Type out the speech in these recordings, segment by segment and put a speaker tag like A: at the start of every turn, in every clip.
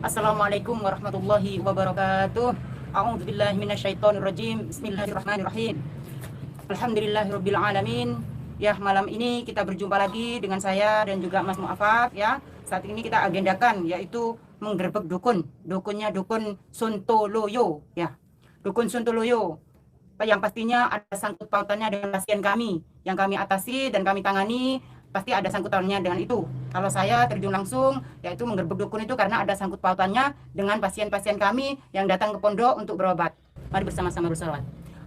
A: Assalamualaikum warahmatullahi wabarakatuh. A'udzubillahi minasyaitonirrajim. Bismillahirrahmanirrahim. Alhamdulillahirabbil alamin. Ya, malam ini kita berjumpa lagi dengan saya dan juga Mas Mu'afak ya. Saat ini kita agendakan yaitu menggerebek dukun. Dukunnya dukun Sontoloyo ya. Dukun Sontoloyo. Yang pastinya ada sangkut pautannya dengan pasien kami yang kami atasi dan kami tangani, pasti ada sangkut pautannya dengan itu. Kalau saya terjun langsung yaitu menggerebek dukun itu karena ada sangkut pautannya dengan pasien-pasien kami yang datang ke pondok untuk berobat. Mari bersama-sama bersolawat.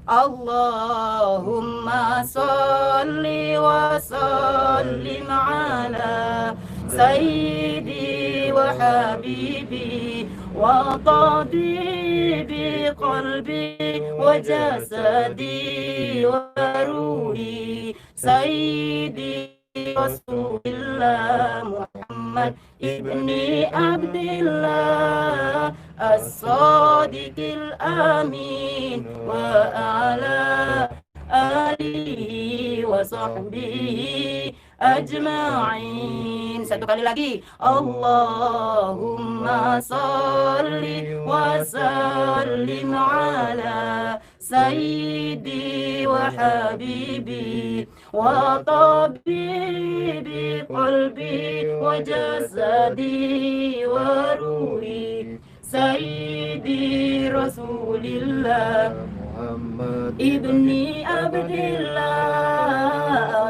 A: Allahumma salli wa sallim ala sayyidi wa habibi wa tabibi qalbi wa jasadi wa ruhi sayyidi Rasulullah Muhammad ibni Abdillah as-sadiqil amin wa ala alihi wa sahbihi ajma'in. Satu kali lagi. Allahumma salli wa sallim ala sayyidi wa habibi wa tabibi qalbi wa jasadi wa ruhi sayyidi Rasulillah Muhammad ibni Abdillah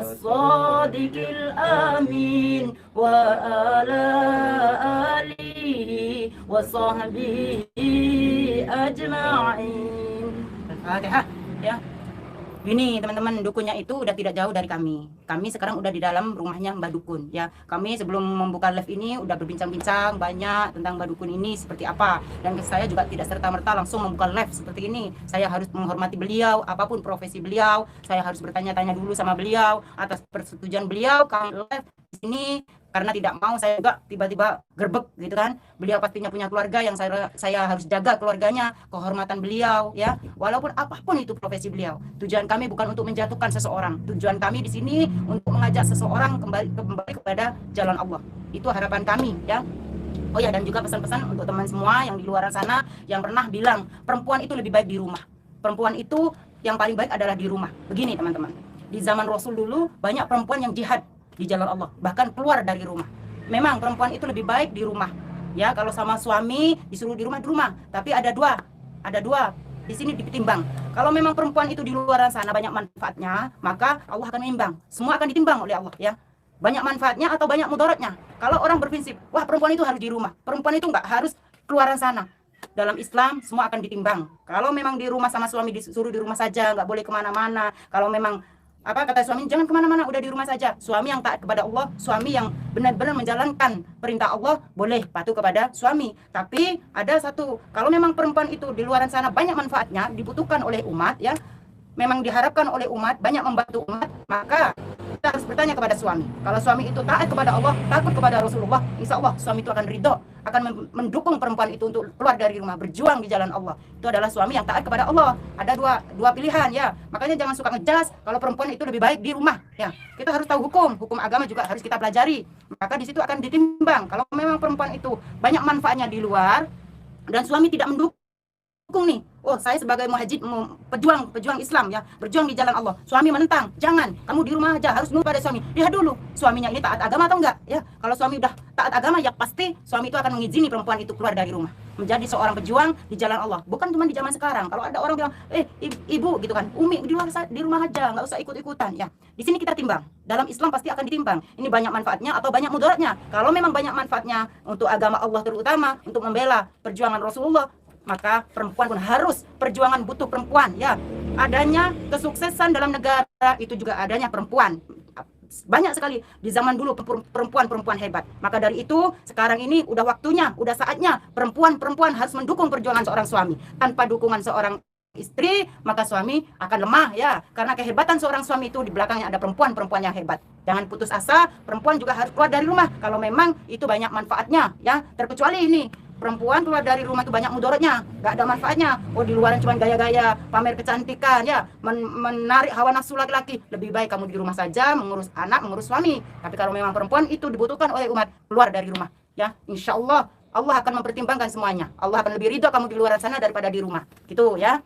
A: as-sadiqil amin wa ala alihi wa sahbihi ajma'in. Al-Fatihah ya. Ini teman-teman, dukunnya itu udah tidak jauh dari kami. Kami sekarang udah di dalam rumahnya Mbak Dukun ya. Kami sebelum membuka live ini udah berbincang-bincang banyak tentang Mbak Dukun ini seperti apa. Dan saya juga tidak serta-merta langsung membuka live seperti ini. Saya harus menghormati beliau, apapun profesi beliau. Saya harus bertanya-tanya dulu sama beliau atas persetujuan beliau kami live di sini. Karena tidak mau saya juga tiba-tiba gerbek gitu kan. Beliau pastinya punya keluarga yang saya harus jaga keluarganya, kehormatan beliau ya. Walaupun apapun itu profesi beliau. Tujuan kami bukan untuk menjatuhkan seseorang. Tujuan kami di sini untuk mengajak seseorang kembali kepada jalan Allah. Itu harapan kami ya. Oh ya, dan juga pesan-pesan untuk teman semua yang di luar sana yang pernah bilang perempuan itu lebih baik di rumah. Perempuan itu yang paling baik adalah di rumah. Begini teman-teman. Di zaman Rasul dulu banyak perempuan yang jihad di jalan Allah, bahkan keluar dari rumah. Memang perempuan itu lebih baik di rumah. Ya, kalau sama suami disuruh di rumah, tapi ada dua di sini ditimbang. Kalau memang perempuan itu di luar sana banyak manfaatnya, maka Allah akan menimbang. Semua akan ditimbang oleh Allah ya. Banyak manfaatnya atau banyak mudaratnya. Kalau orang berprinsip, wah perempuan itu harus di rumah, perempuan itu nggak harus keluar sana. Dalam Islam semua akan ditimbang. Kalau memang di rumah sama suami disuruh di rumah saja, nggak boleh kemana-mana. Kalau memang kata suami, jangan kemana-mana, udah di rumah saja. Suami yang taat kepada Allah, suami yang benar-benar menjalankan perintah Allah, boleh patuh kepada suami. Tapi ada satu, kalau memang perempuan itu di luar sana banyak manfaatnya, dibutuhkan oleh umat ya, memang diharapkan oleh umat, banyak membantu umat, maka kita harus bertanya kepada suami. Kalau suami itu taat kepada Allah, takut kepada Rasulullah, insya Allah suami itu akan ridho, akan mendukung perempuan itu untuk keluar dari rumah, berjuang di jalan Allah. Itu adalah suami yang taat kepada Allah. Ada dua pilihan ya. Makanya jangan suka ngejas kalau perempuan itu lebih baik di rumah ya. Kita harus tahu hukum agama juga harus kita pelajari. Maka di situ akan ditimbang. Kalau memang perempuan itu banyak manfaatnya di luar dan suami tidak mendukung nih, oh saya sebagai muhajir, pejuang Islam ya, berjuang di jalan Allah, suami menentang, jangan, kamu di rumah aja, harus nurut pada suami. Lihat dulu suaminya ini taat agama atau enggak ya. Kalau suami udah taat agama ya pasti suami itu akan mengizini perempuan itu keluar dari rumah, menjadi seorang pejuang di jalan Allah. Bukan cuma di zaman sekarang. Kalau ada orang bilang ibu gitu kan, umi di rumah aja, nggak usah ikut-ikutan ya. Di sini kita timbang, dalam Islam pasti akan ditimbang, ini banyak manfaatnya atau banyak mudaratnya. Kalau memang banyak manfaatnya untuk agama Allah, terutama untuk membela perjuangan Rasulullah, maka perempuan pun harus, perjuangan butuh perempuan ya. Adanya kesuksesan dalam negara itu juga adanya perempuan. Banyak sekali di zaman dulu perempuan hebat. Maka dari itu sekarang ini udah waktunya, udah saatnya perempuan harus mendukung perjuangan seorang suami. Tanpa dukungan seorang istri, maka suami akan lemah ya. Karena kehebatan seorang suami itu di belakangnya ada perempuan yang hebat. Jangan putus asa, perempuan juga harus keluar dari rumah kalau memang itu banyak manfaatnya ya. Terkecuali ini perempuan keluar dari rumah itu banyak mudaratnya, nggak ada manfaatnya. Oh di luaran cuma gaya-gaya, pamer kecantikan ya, menarik hawa nafsu laki-laki. Lebih baik kamu di rumah saja mengurus anak, mengurus suami. Tapi kalau memang perempuan itu dibutuhkan oleh umat, keluar dari rumah ya. Insya Allah Allah akan mempertimbangkan semuanya. Allah akan lebih ridho kamu di luar sana daripada di rumah. Gitu ya.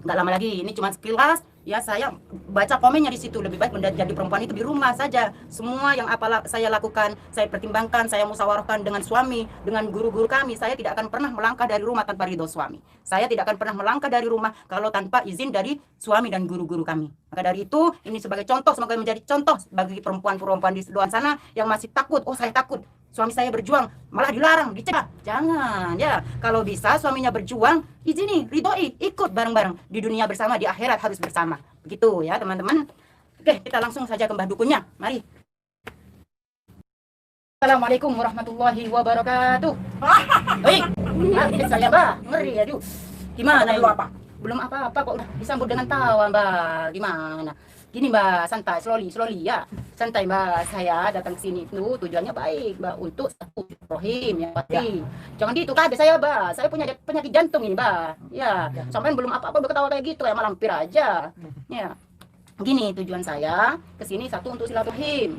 A: Nggak lama lagi, ini cuma sekilas ya, saya baca komennya di situ. Lebih baik menjadi perempuan itu di rumah saja. Semua yang saya lakukan, saya pertimbangkan, saya musyawarahkan dengan suami, dengan guru-guru kami. Saya tidak akan pernah melangkah dari rumah tanpa ridho suami. Saya tidak akan pernah melangkah dari rumah kalau tanpa izin dari suami dan guru-guru kami. Maka dari itu, ini sebagai contoh, semoga menjadi contoh bagi perempuan-perempuan di luar sana yang masih takut. Oh, saya takut suami saya berjuang malah dilarang, dicegah. Jangan ya. Kalau bisa suaminya berjuang, izini, ridhoi, ikut bareng-bareng di dunia bersama, di akhirat harus bersama. Begitu ya teman-teman. Oke, kita langsung saja ke mbah dukunnya. Mari. Assalamualaikum warahmatullahi wabarakatuh. Hei, saya mbah, ngeri aduh. Gimana
B: Belum apa?
A: Belum apa-apa kok udah disambut dengan tawa mbah. Gimana? Gini mbak, santai, slowly ya. Santai mbak, saya datang ke sini itu tujuannya baik mbak, untuk satu rohim ya, pasti. Jangan gitu kan, saya mbak, saya punya penyakit jantung ini mbak. Ya, sampai belum apa-apa udah ketawa kayak gitu ya, malampir aja. Ya, gini tujuan saya ke sini satu untuk silaturahim.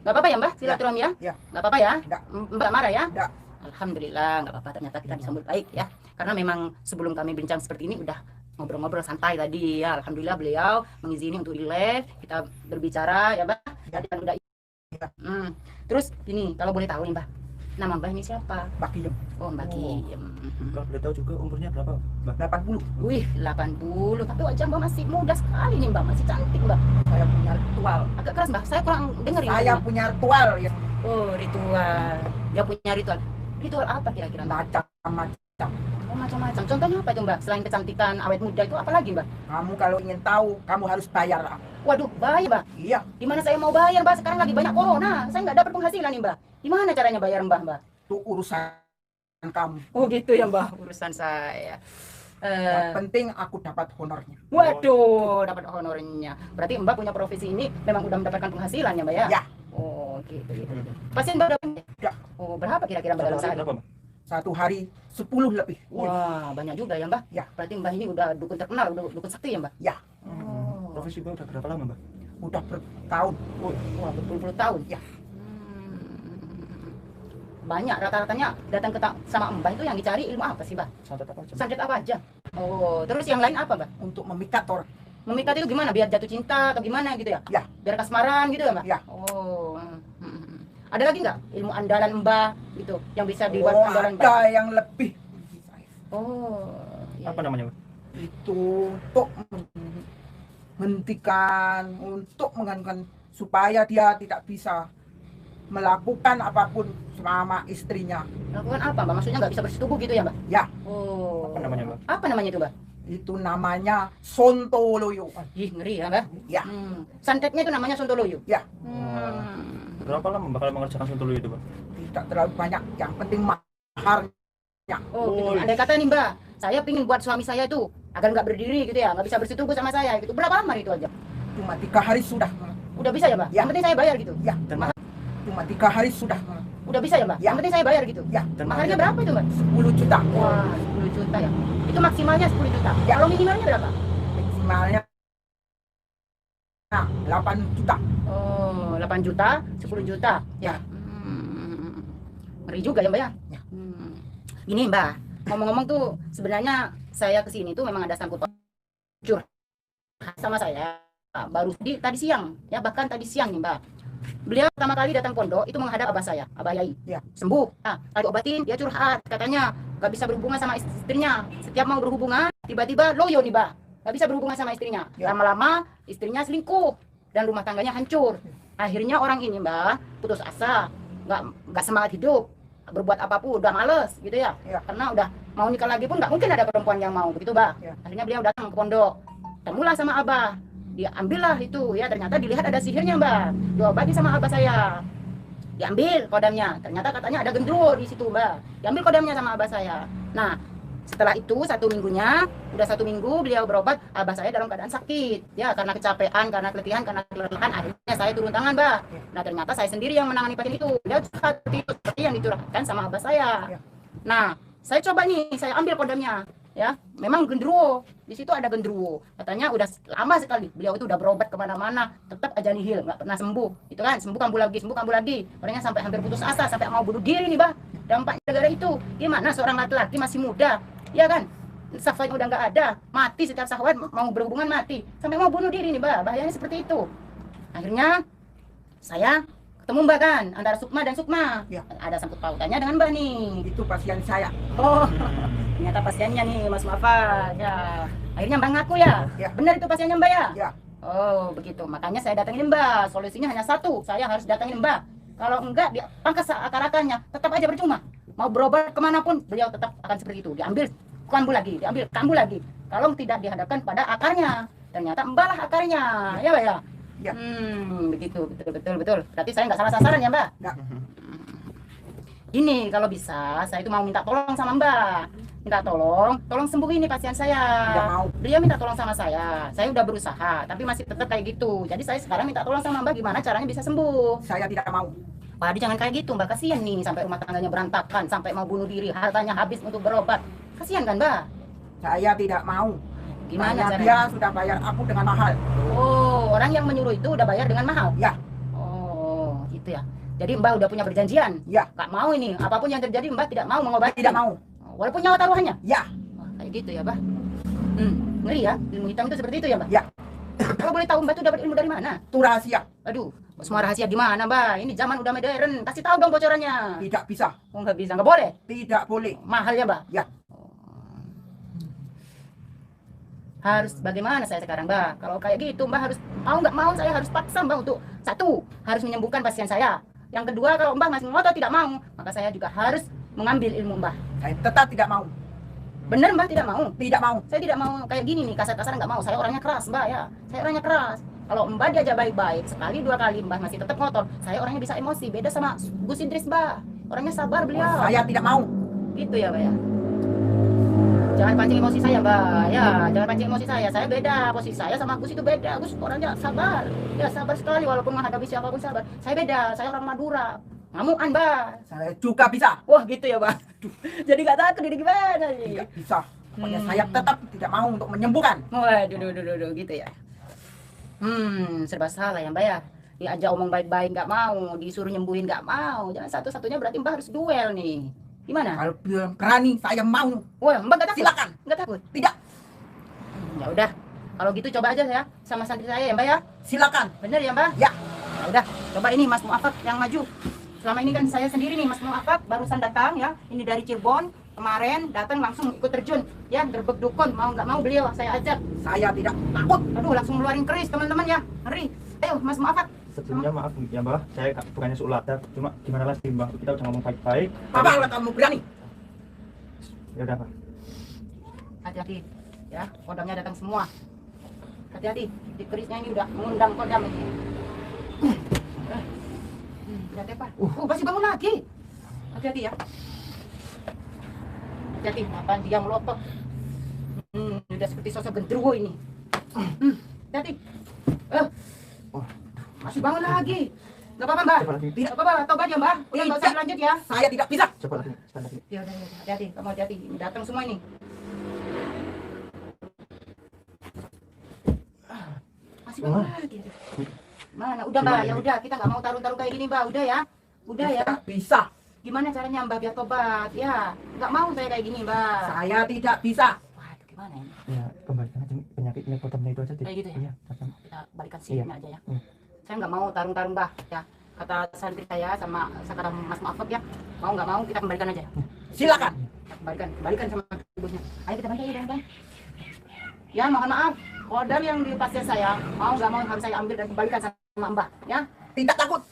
A: Gak apa-apa ya mbak, silaturahim ya?
B: Ya.
A: Gak apa-apa ya?
B: Nggak.
A: Mbak marah ya?
B: Nggak.
A: Alhamdulillah, nggak apa-apa. Ternyata kita disambut baik ya. Karena memang sebelum kami bincang seperti ini udah ngobrol-ngobrol santai tadi ya. Alhamdulillah beliau mengizini untuk di live kita berbicara ya mbak. Jadi kan udah. Terus ini kalau boleh tahu nih mbak, nama mbak ini siapa?
B: Mbak Kiem.
A: Oh mbak Kiem.
C: Kalau boleh tahu juga umurnya berapa mbak?
B: 80.
A: Wih 80, tapi wajah mbak masih muda sekali nih mbak, masih cantik mbak.
B: Saya punya ritual.
A: Agak keras mbak, saya kurang dengerin.
B: Saya punya ritual ya.
A: Oh ritual, dia punya ritual. Ritual apa kira-kira mbak?
B: Macam-macam.
A: Oh macam-macam. Contohnya apa itu mbak? Selain kecantikan awet muda itu apa lagi mbak?
B: Kamu kalau ingin tahu, kamu harus bayar.
A: Waduh, bayar mbak.
B: Iya.
A: Gimana saya mau bayar mbak? Sekarang lagi banyak corona. Saya nggak dapat penghasilan nih mbak. Gimana caranya bayar mbak?
B: Itu urusan kamu.
A: Oh gitu ya mbak, urusan saya.
B: Yang penting aku dapat honornya.
A: Waduh, dapat honornya. Berarti mbak punya profesi ini memang udah mendapatkan penghasilan ya mbak ya?
B: Ya.
A: Oh gitu. Pasien mbak berapa?
B: Ya.
A: Oh berapa kira-kira mbak dalam sehari?
C: Berapa mbak?
B: Satu hari 10 lebih.
A: Wah banyak juga ya mbak.
B: Ya.
A: Berarti mbak ini udah dukun terkenal, udah dukun sakti ya mbak?
B: Ya.
A: Oh.
C: Profesi mbak udah berapa lama mbak?
B: Udah bertahun.
A: Wah berpuluh-puluh tahun.
B: Ya.
A: Banyak rata-ratanya datang ke sama mbah itu yang dicari ilmu apa sih mbah?
C: Santet apa aja?
A: Santet apa aja? Oh terus yang lain apa mbah?
B: Untuk memikat orang.
A: Memikat itu gimana? Biar jatuh cinta atau gimana gitu ya?
B: Ya.
A: Biar kasmaran gitu ya mbak?
B: Ya.
A: Oh. Ada lagi nggak ilmu andalan mbah gitu yang bisa dibuat andalan mbah?
B: Ada yang lebih.
A: Oh. Iya,
C: Apa namanya mbak?
B: Itu untuk menghentikan, untuk menghentikan supaya dia tidak bisa melakukan apapun sama istrinya.
A: Lakukan apa mbak? Maksudnya nggak bisa bersetubuh gitu ya mbak?
B: Ya.
A: Oh.
C: Apa namanya mbak?
A: Apa namanya itu mbak?
B: Itu namanya sontoloyo.
A: Ih ngeri ya mbak?
B: Ya.
A: Santetnya itu namanya sontoloyo?
B: Ya.
C: Berapa lama mbak kalau mengerjakan sontoloyo itu mbak?
B: Tidak terlalu banyak, yang penting maharnya.
A: Oh, gitu. Andai kata nih mbak, saya pingin buat suami saya itu agar nggak berdiri gitu ya, nggak bisa bersetubuh sama saya gitu. Berapa lama itu aja?
B: Cuma 3 hari sudah.
A: Udah bisa ya mbak?
B: Ya.
A: Yang penting saya bayar gitu?
B: Ya.
C: Dan
B: Cuma 3 hari sudah.
A: Udah bisa ya mbak?
B: Ya.
A: Yang penting saya bayar gitu?
B: Ya.
C: Dan
A: Maharnya berapa itu mbak?
B: 10 juta.
A: Wah 10 juta ya? Itu maksimalnya 10 juta?
B: Ya.
A: Kalau minimalnya berapa?
B: Maksimalnya 8 juta.
A: Oh 8 juta, 10 juta ya? Ngeri juga ya mbak ya?
B: Ya.
A: Gini mbak, ngomong-ngomong tuh sebenarnya saya kesini tuh memang ada sangkut curhat sama saya baru tadi siang ya, bahkan tadi siang nih mbak. Beliau pertama kali datang pondok itu menghadap abah saya, abah Yai.
B: Ya.
A: Sembuh. Nah, kalau obatin dia curhat, katanya gak bisa berhubungan sama istrinya. Setiap mau berhubungan tiba-tiba loyo nih mbak, gak bisa berhubungan sama istrinya.
B: Ya.
A: Lama-lama istrinya selingkuh dan rumah tangganya hancur. Akhirnya orang ini mbak putus asa, nggak semangat hidup, berbuat apapun udah males gitu ya.
B: Ya.
A: Karena udah mau nikah lagi pun nggak mungkin ada perempuan yang mau begitu mbak.
B: Ya.
A: Akhirnya beliau datang ke pondok, temulah sama abah, diambillah itu ya, ternyata dilihat ada sihirnya mbak, diobati sama abah saya, diambil kodamnya, ternyata katanya ada gendruwo di situ mbak, diambil kodamnya sama abah saya. Nah setelah itu 1 minggunya, udah 1 minggu beliau berobat, abah saya dalam keadaan sakit ya, karena kecapean, karena keletihan, karena kelelahan. Akhirnya saya turun tangan mbak. Nah ternyata saya sendiri yang menangani pasien itu. Beliau seperti yang dicurahkan sama abah saya. Nah saya coba nih, saya ambil kodamnya ya, memang gendruwo di situ, ada gendruwo, katanya udah lama sekali beliau itu udah berobat kemana-mana, tetap aja nihil, nggak pernah sembuh itu kan, sembuh kambuh lagi, orangnya sampai hampir putus asa, sampai mau bunuh diri nih bah. dampaknya gara itu. Gimana seorang laki-laki masih muda, ya kan? Syahwatnya udah nggak ada, mati setiap syahwat, mau berhubungan mati, sampai mau bunuh diri nih Mbak, bahayanya seperti itu. Akhirnya saya ketemu Mbak kan, antara Sukma dan Sukma,
B: Ya.
A: ada sangkut pautannya dengan Mbak nih.
B: Itu pasien saya.
A: Oh, ternyata pasiennya nih Mas Muafak. Ya, akhirnya Mbak ngaku ya,
B: Ya.
A: benar itu pasiennya Mbak ya?
B: Ya.
A: Oh begitu, makanya saya datangin Mbak. Solusinya hanya satu, saya harus datangin Mbak. Kalau enggak, dia pangkas akar-akarnya, tetap aja percuma. Mau berobat kemanapun, beliau tetap akan seperti itu. Diambil kambuh lagi, diambil kambuh lagi. Kalau tidak dihadapkan pada akarnya, ternyata Mbak lah akarnya, ya Mbak ya?
B: Ya.
A: Begitu, betul. Berarti saya nggak salah sasaran ya Mbak?
B: Enggak.
A: Ini kalau bisa, saya itu mau minta tolong sama Mbak. Minta tolong sembuhin nih pasien saya.
B: Tidak mau.
A: Dia minta tolong sama saya udah berusaha, tapi masih tetap kayak gitu. Jadi saya sekarang minta tolong sama Mbak, gimana caranya bisa sembuh.
B: Saya tidak mau.
A: Pak Adi jangan kayak gitu Mbak, kasihan nih, sampai rumah tangganya berantakan, sampai mau bunuh diri, hartanya habis untuk berobat. Kasihan kan Mbak?
B: Saya tidak mau.
A: Gimana
B: Karena
A: caranya?
B: dia sudah bayar aku dengan mahal.
A: Oh, orang yang menyuruh itu udah bayar dengan mahal?
B: Ya.
A: Oh, gitu ya. Jadi Mbak udah punya perjanjian?
B: Ya.
A: Gak mau ini, apapun yang terjadi Mbak tidak mau mengobati?
B: Tidak mau.
A: Walaupun nyawa taruhannya?
B: Ya.
A: Wah, kayak gitu ya Mbak. Ngeri ya, ilmu hitam itu seperti itu ya Mbak?
B: Ya.
A: Kalau boleh tahu Mbak itu dapat ilmu dari mana?
B: Itu rahasia.
A: Aduh, semua rahasia di mana Mbak? Ini zaman udah modern, kasih tahu dong bocorannya.
B: Tidak bisa.
A: Oh nggak bisa, nggak boleh?
B: Tidak boleh.
A: Mahal ya Mbak?
B: Ya.
A: Harus bagaimana saya sekarang Mbak? Kalau kayak gitu Mbak harus, mau nggak mau saya harus paksa Mbak untuk, satu, harus menyembuhkan pasien saya. Yang kedua, kalau Mbak masih ngotot tidak mau, maka saya juga harus mengambil ilmu Mbak.
B: Saya tetap tidak mau.
A: Bener Mbak tidak mau?
B: Tidak mau.
A: Saya tidak mau kayak gini nih, kasar-kasar nggak mau. Saya orangnya keras Mbak ya. Saya orangnya keras. Kalau Mbak diajak baik-baik, sekali dua kali Mbak masih tetap ngotot, saya orangnya bisa emosi. Beda sama Gus Idris Mbak. Orangnya sabar beliau.
B: Saya tidak mau.
A: Gitu ya Mbak ya. Jangan pancing emosi saya Mbak. Ya, jangan pancing emosi saya. Saya beda. Posisi saya sama Gus itu beda. Gus orangnya sabar. Ya sabar sekali walaupun menghadapi siapapun sabar. Saya beda. Saya orang Madura. Ngamukan Mbak.
B: Saya juga bisa.
A: Wah gitu ya Mbak. Jadi nggak takut ini gimana nih?
B: Tidak bisa. Pokoknya saya tetap tidak mau untuk menyembuhkan.
A: Waduh, gitu ya. Serba salah ya Mbak ya. Diajak omong baik-baik nggak mau, disuruh nyembuhin nggak mau. Jangan satu-satunya berarti Mbak harus duel nih. Gimana?
B: Kalau dia berani, saya mau.
A: Wah, Mbak nggak takut?
B: Silakan.
A: Nggak takut?
B: Tidak.
A: Ya udah. Kalau gitu coba aja ya sama santri saya ya Mbak ya.
B: Silakan.
A: Bener ya Mbak?
B: Ya.
A: Ya udah, coba ini Mas Muafak yang maju. Selama ini kan saya sendiri nih Mas Muafak barusan datang ya. Ini dari Cirebon. Kemarin datang langsung ikut terjun ya, gerbek dukun, mau nggak mau beliau saya ajak.
B: Saya tidak takut.
A: Aduh, langsung ngeluarin keris teman-teman ya. Ngeri. Ayo Mas Muafak.
C: Sebelumnya maaf ya Mbak, saya bukannya sulatan, cuma gimana lagi Mbak, kita udah ngomong baik-baik.
B: Apakah kamu berani?
C: Ya udah Pak.
A: Hati-hati ya, kodamnya datang semua. Hati-hati, di kerisnya ini udah mengundang kodam ini. Hati-hati Pak. Masih bangun lagi. Hati-hati ya. Hati-hati, makan dia melotot. Udah seperti sosok gendruwo ini. Hati-hati. Masih bangun lagi. Gak apa-apa Mbak.
C: Coba lagi.
A: Tidak apa-apa, tobat ya Mbak. Udah nggak usah lanjut ya.
B: Saya tidak bisa.
C: Coba lagi, sekali lagi.
A: Ya udah, hati-hati, kamu hati-hati. Ini datang semua ini. Masih bangun lagi. Mana? Udah Mbak, ya udah kita nggak mau tarung-tarung kayak gini Mbak. Udah ya. Udah ya.
B: Tidak bisa.
A: Gimana caranya Mbak biar tobat? Ya, nggak mau saya kayak gini Mbak.
B: Saya tidak bisa.
A: Wah, itu gimana ini?
C: Ya kembalikan aja penyakitnya kodamnya itu aja.
A: Kayak gitu ya?
C: Iya, macam.
A: Kita balikan sini aja ya.
C: Iya.
A: Saya nggak mau tarung-tarung Mbak. Ya, kata santri saya sama sekarang Mas Muafak ya. Mau nggak mau kita kembalikan aja.
B: Silakan.
A: Kita kembalikan sama ibunya. Ayo kita balik ya, ya mohon maaf, kodam yang di pasien saya mau nggak mau harus saya ambil dan kembalikan sama Mbak ya.
B: Tidak takut.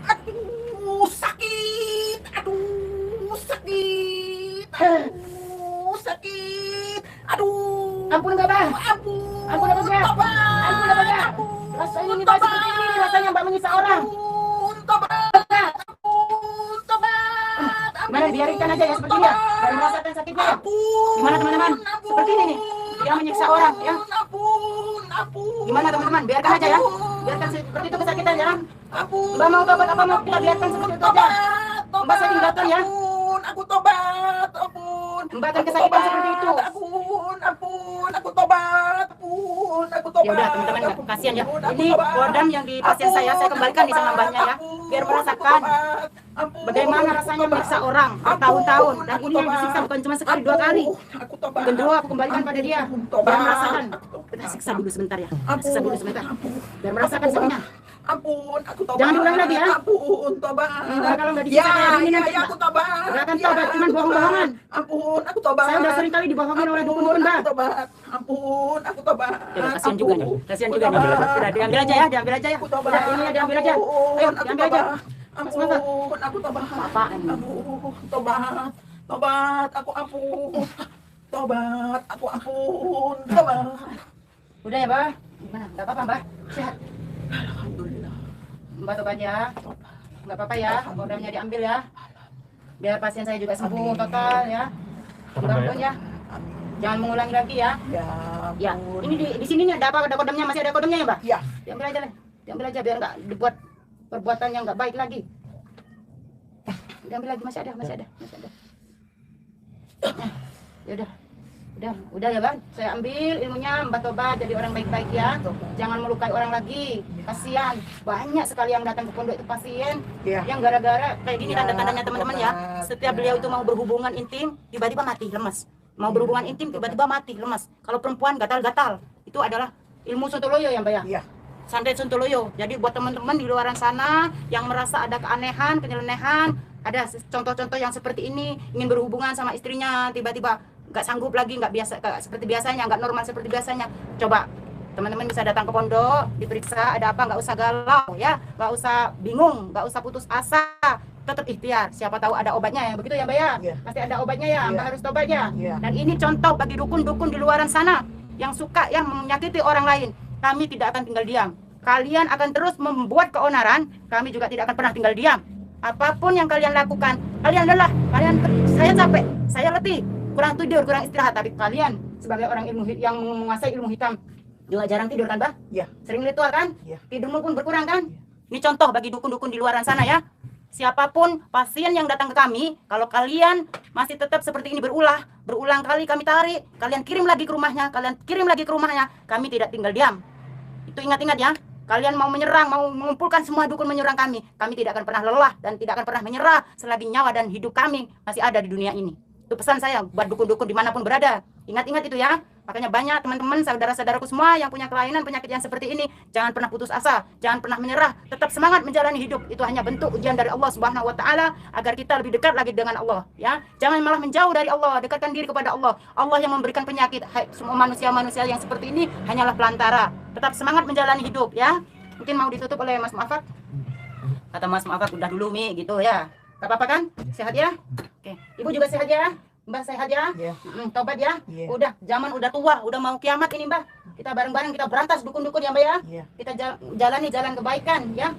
B: Aduh, sakit. Aduh, sakit. Aduh, sakit. Aduh.
A: Ampun nggak Mbak?
B: Ampun.
A: Ampun apa Mbak?
B: Tobat.
A: Ampun apa Mbak? Rasanya ini Mbak seperti ini, rasanya Mbak menyiksa orang.
B: Ampun, tobat. Ampun, tobat.
A: Gimana biarkan aja ya seperti ini ya, dan merasakan sakitnya ya.
B: Ampun.
A: Gimana teman-teman? Seperti ini nih, dia menyiksa orang ya.
B: Ampun, ampun.
A: Gimana teman-teman? Biarkan aja ya. Biarkan seperti itu kesakitan ya.
B: Ampun.
A: Mbak mau tobat apa mau kita biarkan seperti itu aja? Mbak saya tinggalkan ya.
B: Ampun, aku tobat. Ampun.
A: Mbak akan kesakitan seperti itu.
B: Ampun, ampun. Aku tobat. Ampun. aku tobat.
A: Ya udah teman-teman,
B: Ampun,
A: kasihan ya.
B: aku
A: Ini
B: tobat.
A: kodam yang di pasien saya kembalikan di sama mbahnya ya, biar merasakan bagaimana rasanya menyiksa orang bertahun-tahun. Dan ini yang disiksa bukan cuma sekali, 2 kali.
B: Aku tobat.
A: Gendro aku kembalikan pada dia,
B: Tobat.
A: biar merasakan. Kita siksa dulu sebentar ya, kita siksa dulu sebentar, biar merasakan sakitnya.
B: Ampun, aku tobat.
A: Jangan diulang lagi ya.
B: Ampun, tobat.
A: Enggak, kalau nggak disiksa kayak gini nanti,
B: aku tobat.
A: nggak akan tobat, cuman bohong-bohongan.
B: Ampun, aku tobat.
A: Saya udah sering kali dibohongin oleh dukun-dukun, Mbak.
B: Aku tobat. Ampun, aku tobat.
A: Ya, kasihan juga nih, kasihan juga nih. Udah diambil aja ya, diambil aja ya.
B: Aku tobat.
A: Udah ini ya, diambil aja. Ayo,
B: Aku
A: diambil aja.
B: tobat. Ampun, aku tobat.
A: Apaan ini?
B: Ampun, tobat. Tobat, aku ampun. Tobat, aku ampun. Tobat.
A: Udah ya, Mbak? Gimana? Nggak apa-apa, Mbak? Sehat?
B: Alhamdulillah.
A: Mbak tobat ya. Nggak apa-apa ya, kodamnya diambil ya. Biar pasien saya juga sembuh total ya. Mudah-mudahan ya. Jangan mengulangi lagi ya.
B: Ya,
A: Ya,
B: ampun.
A: ini di sini nih ada apa? Ada kodamnya, masih ada kodamnya ya, Mbak?
B: Ya,
A: Diambil aja lah. Diambil aja biar nggak dibuat perbuatan yang nggak baik lagi. Diambil lagi, masih ada. Ya udah ya Bang. Saya ambil ilmunya, Mbak tobat jadi orang baik-baik ya. Jangan melukai orang lagi. Kasihan. Banyak sekali yang datang ke pondok itu pasien
B: ya.
A: yang gara-gara kayak gini
B: Ya,
A: tanda-tandanya teman-teman ya.
B: tobat.
A: Setiap beliau itu mau berhubungan intim, tiba-tiba mati, lemas. Mau berhubungan intim, tiba-tiba mati, lemas. Kalau perempuan gatal-gatal, itu adalah ilmu sontoloyo ya Mbak ya.
B: Iya.
A: Santet sontoloyo. Jadi buat teman-teman di luaran sana yang merasa ada keanehan, kenyelenehan, ada contoh-contoh yang seperti ini, ingin berhubungan sama istrinya, tiba-tiba nggak sanggup lagi, nggak biasa, nggak seperti biasanya, nggak normal seperti biasanya. Coba teman-teman bisa datang ke pondok, diperiksa ada apa, nggak usah galau ya, nggak usah bingung, nggak usah putus asa, tetap ikhtiar. Siapa tahu ada obatnya ya, begitu ya Mbak ya?
B: Iya.
A: Pasti ada obatnya ya, Mbak
B: Iya.
A: harus tobat ya.
B: Iya.
A: Dan ini contoh bagi dukun-dukun di luaran sana yang suka yang menyakiti orang lain. Kami tidak akan tinggal diam. Kalian akan terus membuat keonaran, kami juga tidak akan pernah tinggal diam. Apapun yang kalian lakukan, kalian lelah, saya capek, saya letih, kurang tidur, kurang istirahat, tapi kalian sebagai orang yang menguasai ilmu hitam juga jarang tidur kan, Mbak?
B: Iya.
A: Sering ritual kan?
B: Iya.
A: Tidurmu pun berkurang kan? Ini contoh bagi dukun-dukun di luaran sana ya. Siapapun pasien yang datang ke kami, kalau kalian masih tetap seperti ini berulang kali kami tarik, kalian kirim lagi ke rumahnya, kami tidak tinggal diam. Itu ingat-ingat ya. Kalian mau menyerang, mau mengumpulkan semua dukun menyerang kami tidak akan pernah lelah dan tidak akan pernah menyerah selagi nyawa dan hidup kami masih ada di dunia ini. Itu pesan saya buat dukun-dukun dimanapun berada. Ingat-ingat itu ya. Makanya banyak teman-teman, saudara-saudaraku semua yang punya kelainan, penyakit yang seperti ini, jangan pernah putus asa, jangan pernah menyerah, tetap semangat menjalani hidup. Itu hanya bentuk ujian dari Allah Subhanahu wa taala agar kita lebih dekat lagi dengan Allah, ya. Jangan malah menjauh dari Allah, dekatkan diri kepada Allah. Allah yang memberikan penyakit. Semua manusia-manusia yang seperti ini hanyalah pelantara. Tetap semangat menjalani hidup, ya. Mungkin mau ditutup oleh Mas Muafak. Kata Mas Muafak udah dulu Mi gitu ya. Gak apa-apa kan? Sehat ya? Oke. Ibu juga sehat ya? Mbak sehat ya?
B: Iya.
A: Tobat ya?
B: Iya.
A: Udah, zaman udah tua, udah mau kiamat ini Mbak. Kita bareng-bareng kita berantas dukun-dukun ya Mbak ya.
B: Iya.
A: Kita jalani jalan kebaikan ya.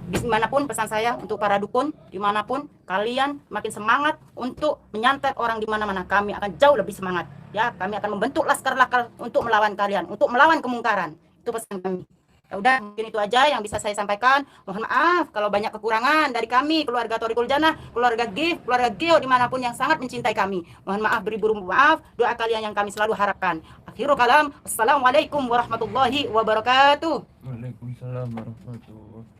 A: Dimanapun pesan saya untuk para dukun, dimanapun kalian makin semangat untuk menyantet orang di mana-mana. Kami akan jauh lebih semangat ya. Kami akan membentuk laskar-laskar untuk melawan kalian, untuk melawan kemungkaran. Itu pesan kami. Ya udah, mungkin itu aja yang bisa saya sampaikan. Mohon maaf kalau banyak kekurangan dari kami, keluarga Thoriqul Jannah, keluarga GIF, keluarga Geo dimanapun yang sangat mencintai kami. Mohon maaf, beribu maaf, doa kalian yang kami selalu harapkan. Akhirul kalam, assalamualaikum warahmatullahi wabarakatuh.
C: Waalaikumsalam warahmatullahi wabarakatuh.